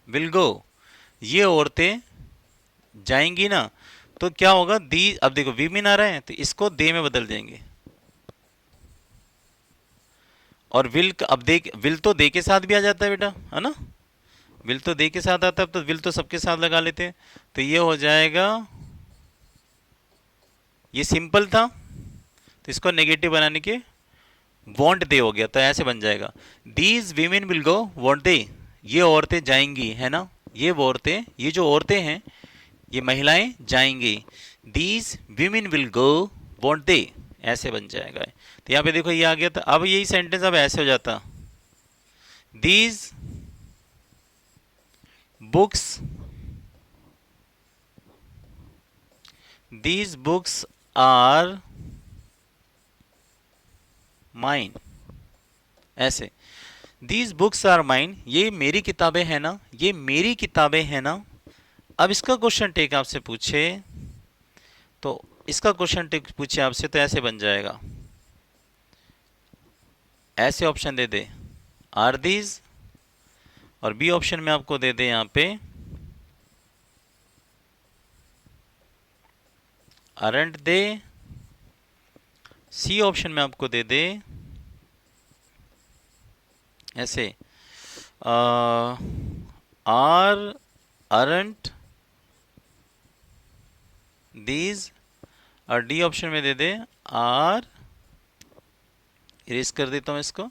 विल गो, ये औरतें जाएंगी ना, तो क्या होगा? दी, अब देखो विमेन आ रहा है तो इसको दे में बदल देंगे। और विल, अब देख विल तो दे के साथ भी आ जाता है बेटा, है ना, विल तो दे के साथ आता है, तो विल तो सबके साथ लगा लेते हैं। तो ये हो जाएगा, ये सिंपल था तो इसको नेगेटिव बनाने के वॉन्ट दे हो गया, तो ऐसे बन जाएगा these women will go want they, ये औरतें जाएंगी, है ना, ये औरतें, ये जो औरतें हैं ये महिलाएं जाएंगी। These women will go want they, ऐसे बन जाएगा। तो यहाँ पे देखो ये आ गया था। अब यही सेंटेंस अब ऐसे हो जाता, दीज बुक्स आर माइन, ऐसे दीज बुक्स आर माइन, ये मेरी किताबें हैं ना, ये मेरी किताबें हैं ना। अब इसका क्वेश्चन टेक आपसे पूछे, तो इसका क्वेश्चन टेक पूछे आपसे तो ऐसे बन जाएगा, ऐसे ऑप्शन दे दे आर दीज, और बी ऑप्शन में आपको दे दे यहाँ पे आरंट दे, सी ऑप्शन में आपको दे दे ऐसे आर अरंट दीज, और डी ऑप्शन में दे दे आर, इरेज कर देता हूं इसको,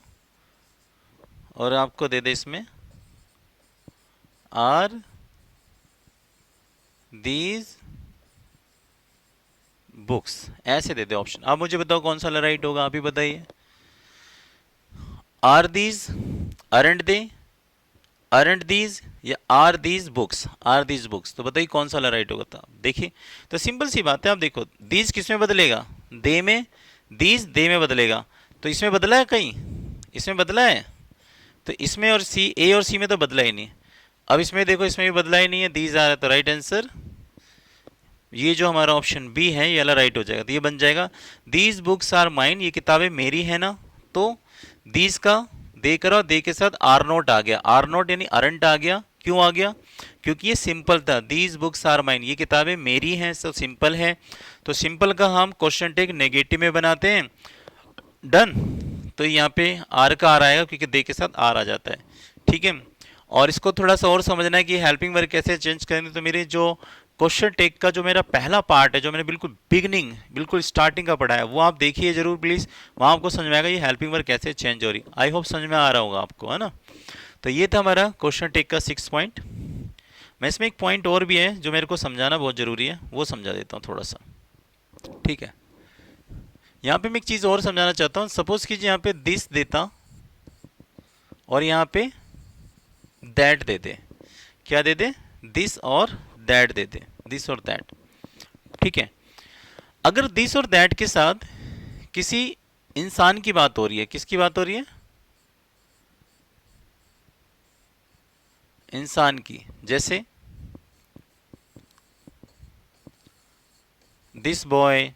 और आपको दे दे इसमें आर दीज बुक्स, ऐसे दे दे ऑप्शन। आप मुझे बताओ कौन सा राइट होगा, आप ही बताइए। Are these, aren't they, aren't these, या are these books, are these books, तो बताइए कौन सा राइट होगा। था देखिए, तो सिंपल सी बात है। आप देखो दीज किस में बदलेगा? दे में, दीज दे में बदलेगा। तो इसमें बदला है कहीं? इसमें बदला है, तो इसमें और सी, ए और सी में तो बदला ही नहीं। अब इसमें देखो, इसमें भी बदला ही नहीं है, दीज आ रहा है, तो राइट आंसर ये जो हमारा ऑप्शन बी है ये वाला राइट हो जाएगा। तो ये बन जाएगा दीज बुक्स आर माइन, ये किताबें मेरी है ना। तो दीज का दे करो, दे के साथ आर नोट आ गया, आर नोट यानी अरंट आ गया। क्यों आ गया? क्योंकि ये सिंपल था, दीज बुक्स आर माइन, ये किताबें मेरी हैं, सब सिंपल है। तो सिंपल का हम क्वेश्चन टेक नेगेटिव में बनाते हैं। डन। तो यहाँ पे आर का आर आएगा क्योंकि दे के साथ आर आ जाता है। ठीक है। और इसको थोड़ा सा और समझना है कि हेल्पिंग वर्ब कैसे चेंज करेंगे। तो मेरे जो क्वेश्चन टेक का जो मेरा पहला पार्ट है, जो मैंने बिल्कुल बिगनिंग बिल्कुल स्टार्टिंग का पढ़ा है, वो आप देखिए जरूर प्लीज़। वहाँ आपको समझ में आएगा ये हेल्पिंग वर्ब कैसे चेंज हो रही। आई होप समझ में आ रहा होगा आपको, है ना। तो ये था हमारा क्वेश्चन टेक का 6 पॉइंट। मैं इसमें एक पॉइंट और भी है जो मेरे को समझाना बहुत ज़रूरी है, वो समझा देता हूँ थोड़ा सा। ठीक है। यहाँ पे मैं एक चीज़ और समझाना चाहता हूँ। सपोज कीजिए यहाँ पे दिस देता और यहाँ पे दैट दे दे। क्या दे दे? दिस और दैट दे दे, दिस और दैट। ठीक है। अगर दिस और दैट के साथ किसी इंसान की बात हो रही है, किसकी बात हो रही है? इंसान की। जैसे दिस बॉय,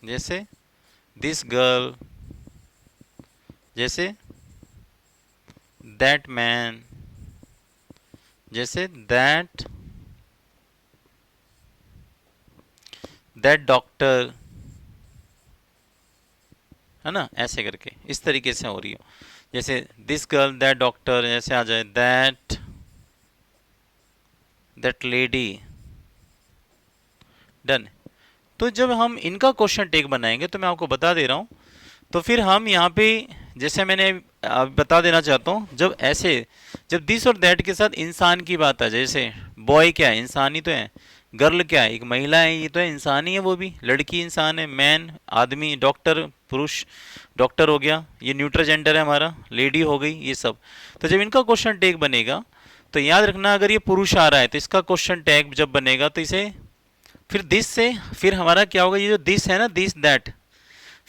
जैसे दिस गर्ल, जैसे दैट मैन, जैसे दैट डॉक्टर, है ना। ऐसे करके इस तरीके से हो रही हो। जैसे दिस गर्ल दैट डॉक्टर, ऐसे आ जाए दैट लेडी। डन। तो जब हम इनका क्वेश्चन टेक बनाएंगे तो मैं आपको बता दे रहा हूँ, तो फिर हम यहाँ पे जैसे मैंने बता देना चाहता हूँ, जब दिस और दैट के साथ इंसान की बात आ जाए, जैसे बॉय क्या है? इंसान ही तो है। गर्ल क्या है? एक महिला है, ये तो है इंसान ही है, वो भी लड़की इंसान है। मैन आदमी, डॉक्टर पुरुष, डॉक्टर हो गया, ये न्यूट्रल जेंडर है हमारा, लेडी हो गई, ये सब। तो जब इनका क्वेश्चन टैग बनेगा तो याद रखना, अगर ये पुरुष आ रहा है तो इसका क्वेश्चन टैग जब बनेगा तो इसे फिर दिस से, फिर हमारा क्या होगा, ये जो दिस है ना, दिस दैट,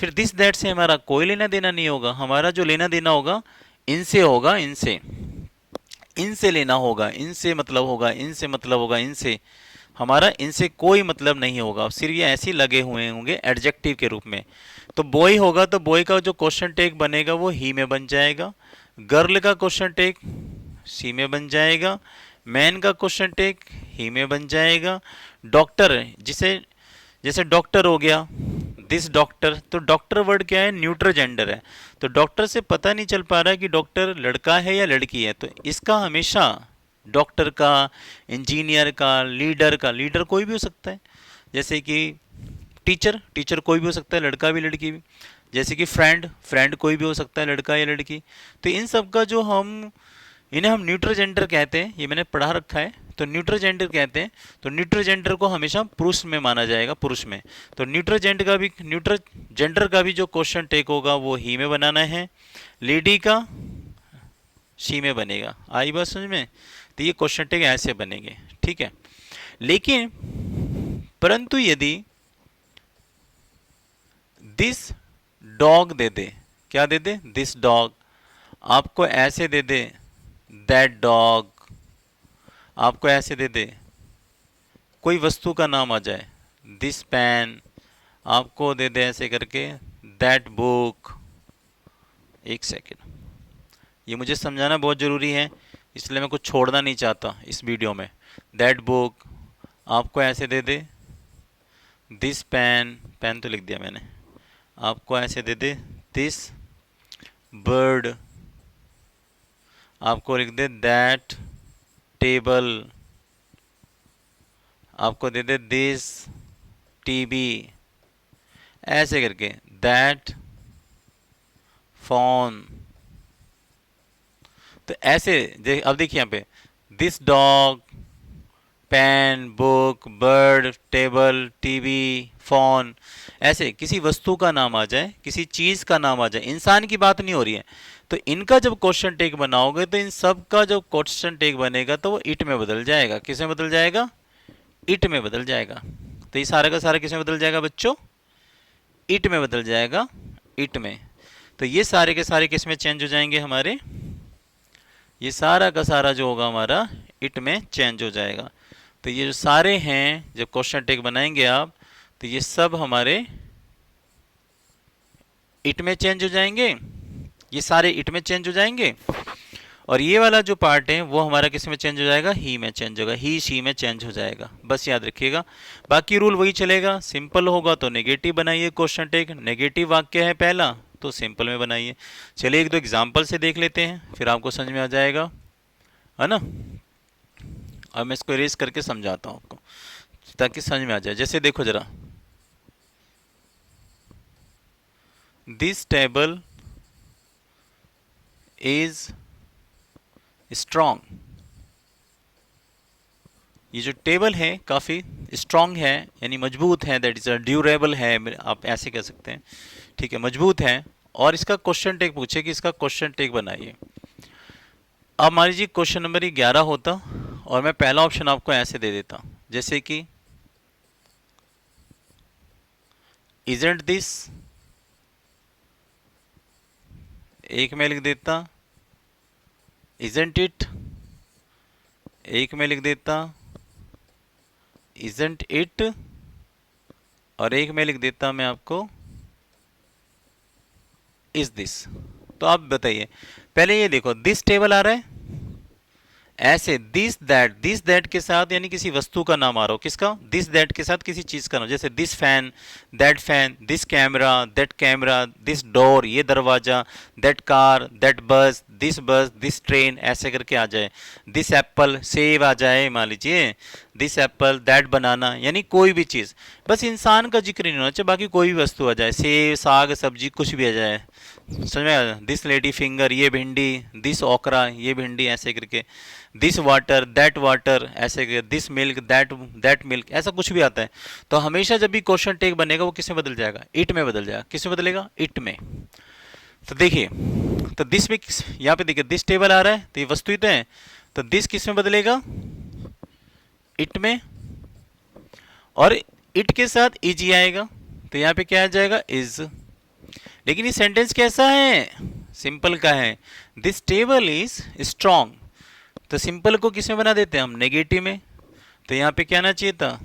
फिर दिस दैट से हमारा कोई लेना देना नहीं होगा। हमारा जो लेना देना होगा इनसे होगा, इनसे लेना होगा, इनसे मतलब होगा, इनसे मतलब होगा, इनसे। हमारा इनसे कोई मतलब नहीं होगा, सिर्फ ये ऐसे ही लगे हुए होंगे एडजेक्टिव के रूप में। तो बॉय होगा तो बॉय का जो क्वेश्चन टेक बनेगा वो ही में बन जाएगा। गर्ल का क्वेश्चन टेक सी में बन जाएगा। मैन का क्वेश्चन टेक ही में बन जाएगा। डॉक्टर, जिसे जैसे डॉक्टर हो गया, दिस डॉक्टर, तो डॉक्टर वर्ड क्या है? न्यूट्रल जेंडर है। तो डॉक्टर से पता नहीं चल पा रहा है कि डॉक्टर लड़का है या लड़की है, तो इसका हमेशा डॉक्टर का, इंजीनियर का, लीडर कोई भी हो सकता है। जैसे कि टीचर कोई भी हो सकता है, लड़का भी लड़की भी। जैसे कि फ्रेंड कोई भी हो सकता है, लड़का या लड़की। तो इन सब का जो इन्हें हम न्यूट्रल जेंडर कहते हैं, ये मैंने पढ़ा रखा है। तो न्यूट्रल जेंडर कहते हैं। तो न्यूट्रल जेंडर को हमेशा पुरुष में माना जाएगा, पुरुष में। तो न्यूट्रल जेंडर का भी जो क्वेश्चन टेक होगा वो ही में बनाना है। लेडी का शी में बनेगा। आई बात समझ में? तो ये क्वेश्चन टेक ऐसे बनेंगे। ठीक है। लेकिन परंतु यदि दिस डॉग दे दे, क्या दे दे? This dog. आपको ऐसे दे दे दैट डॉग, आपको ऐसे दे दे, कोई वस्तु का नाम आ जाए दिस पेन, आपको दे दे ऐसे करके दैट बुक। एक सेकेंड, ये मुझे समझाना बहुत ज़रूरी है, इसलिए मैं कुछ छोड़ना नहीं चाहता इस वीडियो में। दैट बुक, आपको ऐसे दे दे दिस पेन तो लिख दिया मैंने, आपको ऐसे दे दे दिस बर्ड, आपको लिख दे दैट टेबल, आपको दे दे दिस टीवी, ऐसे करके दैट फोन। तो ऐसे अब देखिए यहाँ पे this dog, pen, book, bird, table, TV, phone, ऐसे किसी वस्तु का नाम आ जाए, किसी चीज़ का नाम आ जाए, इंसान की बात नहीं हो रही है। तो इनका जब क्वेश्चन टेक बनाओगे तो इन सब का जब क्वेश्चन टेक बनेगा तो वो इट में बदल जाएगा। किस में बदल जाएगा? इट में बदल जाएगा। तो ये सारा का सारा किस में बदल जाएगा बच्चों? इट में बदल जाएगा, इट में। तो ये सारे के सारे किस में चेंज हो जाएंगे हमारे? ये सारा का सारा जो होगा हमारा इट में चेंज हो जाएगा। तो ये जो सारे हैं, जब क्वेश्चन टेक बनाएंगे आप, तो ये सब हमारे इट में चेंज हो जाएंगे, ये सारे इट में चेंज हो जाएंगे, और ये वाला जो पार्ट है वो हमारा किस में चेंज हो जाएगा, ही में चेंज होगा, ही शी में चेंज हो जाएगा। बस याद रखिएगा, बाकी रूल वही चलेगा। सिंपल होगा तो नेगेटिव बनाइए क्वेश्चन टेक, नेगेटिव वाक्य है पहला तो सिंपल में बनाइए। चलिए एक दो एग्जाम्पल से देख लेते हैं, फिर आपको समझ में आ जाएगा, है ना। अब मैं इसको इरेज करके समझाता हूँ आपको ताकि समझ में आ जाए। जैसे देखो जरा, दिस टेबल इज स्ट्रॉन्ग, ये जो टेबल है काफ़ी स्ट्रॉन्ग है, यानी मजबूत है, दैट इज अ ड्यूरेबल है, आप ऐसे कह सकते हैं, ठीक है, मजबूत है। और इसका क्वेश्चन टेक पूछे कि इसका क्वेश्चन टेक बनाइए। अब मान लीजिए क्वेश्चन नंबर 11 होता और मैं पहला ऑप्शन आपको ऐसे दे देता, जैसे कि इजंट दिस, एक में लिख देता इजंट इट, एक में लिख देता इजंट इट, और एक में लिख देता मैं आपको इज दिस। तो आप बताइए, पहले ये देखो दिस टेबल आ रहा है, ऐसे दिस दैट के साथ यानी किसी वस्तु का नाम आ रहा हो, किसका, दिस दैट के साथ किसी चीज का नाम, जैसे this fan, this camera, this door, ये दरवाजा, दैट कार, दैट बस, दिस ट्रेन, ऐसे करके आ जाए। दिस एप्पल, सेब आ जाए मान लीजिए, दिस एप्पल, दैट बनाना, यानी कोई भी चीज, बस इंसान का जिक्र नहीं होना चाहिए, बाकी कोई भी वस्तु आ जाए, सेब, साग, सब्जी, कुछ भी आ जाए, समझ में आया। दिस लेडी फिंगर, ये भिंडी, दिस ओकरा, ये भिंडी, ऐसे करके, दिस वाटर ऐसे करके, दिस मिल्क, दैट मिल्क, ऐसा कुछ भी आता है। तो हमेशा जब भी क्वेश्चन टेक बनेगा वो किस में बदल जाएगा, इट में बदल जाएगा। किस में बदलेगा, इट में। तो देखिए, तो दिस में यहाँ पे देखिए दिस टेबल आ रहा है तो ये वस्तु ही तो है, तो दिस किस में बदलेगा, इट में, और इट के साथ इज ही आएगा, तो यहाँ पे क्या आ जाएगा, इज। लेकिन ये सेंटेंस कैसा है, सिंपल का है, दिस टेबल इज स्ट्रॉन्ग, तो सिंपल को किस में बना देते हैं हम, नेगेटिव में। तो यहाँ पे क्या आना चाहिए था,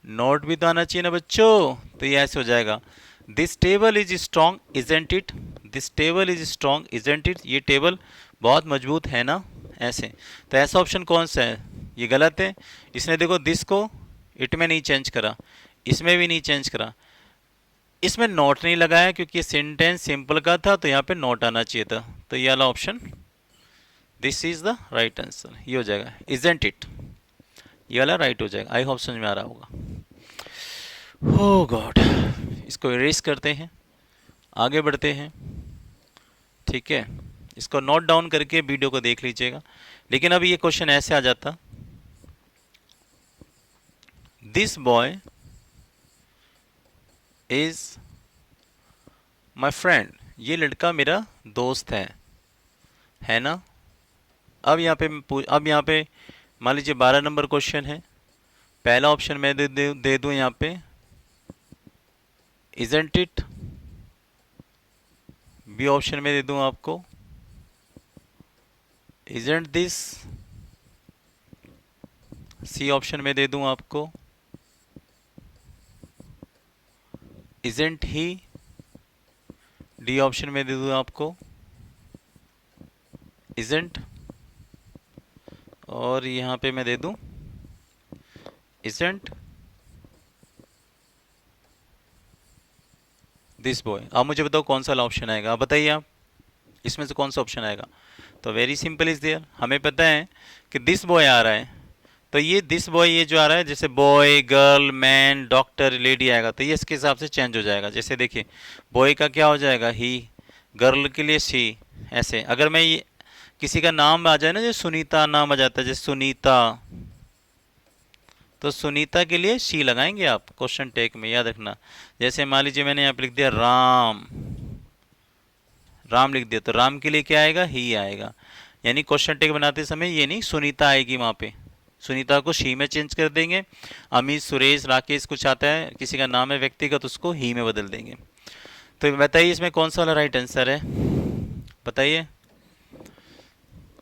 नोट भी तो आना चाहिए ना बच्चों, तो ये ऐसे हो जाएगा, this table is strong isn't it, this table is strong isn't it, ये टेबल बहुत मजबूत है ना, ऐसे। तो ऐसा ऑप्शन कौन सा है, ये गलत है। इसने देखो दिस को इट में नहीं चेंज करा, इसमें भी नहीं चेंज करा, इसमें नोट नहीं लगाया क्योंकि सेंटेंस सिंपल का था, तो यहाँ पे नोट आना चाहिए था। तो ये वाला option, this is the right answer, ये हो जाएगा इजंट इट, ये वाला राइट हो जाएगा। आई होप समझ में आ रहा होगा। हो गॉड, इसको इरेज करते हैं, आगे बढ़ते हैं, ठीक है। इसको नोट डाउन करके वीडियो को देख लीजिएगा। लेकिन अब ये क्वेश्चन ऐसे आ जाता, this boy is my friend, ये लड़का मेरा दोस्त है ना। अब यहाँ पे मान लीजिए 12 नंबर क्वेश्चन है, पहला ऑप्शन मैं दे दूं यहाँ पे इजंट इट, बी ऑप्शन में दे दूं आपको इजंट दिस, सी ऑप्शन में दे दूं आपको इजंट ही, डी ऑप्शन में दे दूं आपको इजंट, और यहाँ पे मैं दे दूं इजंट दिस बॉय। आप मुझे बताओ कौन सा ऑप्शन आएगा, आप बताइए, आप इसमें से कौन सा ऑप्शन आएगा। तो वेरी सिंपल इज देयर, हमें पता है कि दिस बॉय आ रहा है, तो ये दिस बॉय ये जो आ रहा है, जैसे boy, girl, man, doctor, lady आएगा, तो ये इसके हिसाब से चेंज हो जाएगा। जैसे देखिए बॉय का क्या हो जाएगा, ही, गर्ल के लिए सी, ऐसे। अगर मैं ये किसी का नाम आ जाए ना, जैसे सुनीता नाम आ जाता है, जैसे सुनीता, तो सुनीता के लिए शी लगाएंगे आप क्वेश्चन टेक में, याद रखना। जैसे मान लीजिए मैंने यहाँ पे लिख दिया राम लिख दिया, तो राम के लिए क्या आएगा, ही आएगा। यानी क्वेश्चन टेक बनाते समय ये नहीं सुनीता आएगी, वहाँ पे सुनीता को शी में चेंज कर देंगे। अमित, सुरेश, राकेश कुछ आता है, किसी का नाम है व्यक्तिगत, उसको ही में बदल देंगे। तो बताइए इसमें कौन सा वाला राइट आंसर है, बताइए।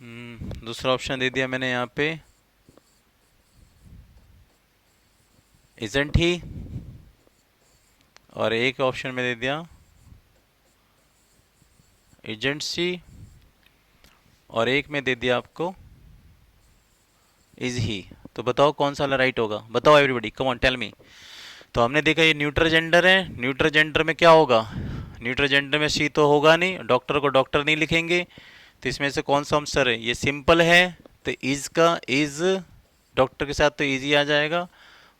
दूसरा ऑप्शन दे दिया मैंने यहाँ पे, इजंट ही, और एक ऑप्शन में दे दिया एजेंसी, और एक में दे दिया आपको इज ही। तो बताओ कौन सा राइट होगा, बताओ everybody, come on tell me. तो हमने देखा ये न्यूट्रल जेंडर है, न्यूट्रल जेंडर में क्या होगा, न्यूट्रल जेंडर में सी तो होगा नहीं, डॉक्टर को डॉक्टर नहीं लिखेंगे, तो इसमें से कौन सा आंसर है, ये सिंपल है, तो इज का इज, डॉक्टर के साथ तो इजी आ जाएगा,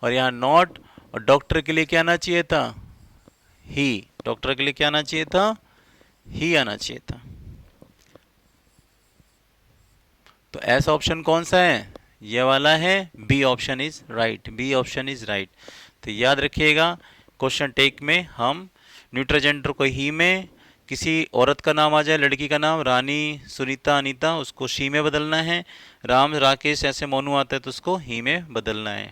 और यहाँ नॉट, और डॉक्टर के लिए क्या आना चाहिए था, ही, डॉक्टर के लिए क्या आना चाहिए था, ही आना चाहिए था। तो ऐसा ऑप्शन कौन सा है, ये वाला है, B option is right, B option is right. तो याद रखिएगा, क्वेश्चन टेक में हम न्यूट्रल जेंडर को ही में, किसी औरत का नाम आ जाए, लड़की का नाम रानी, सुनीता, अनीता, उसको शी में बदलना है, राम, राकेश, ऐसे मोनू आता है तो उसको ही में बदलना है।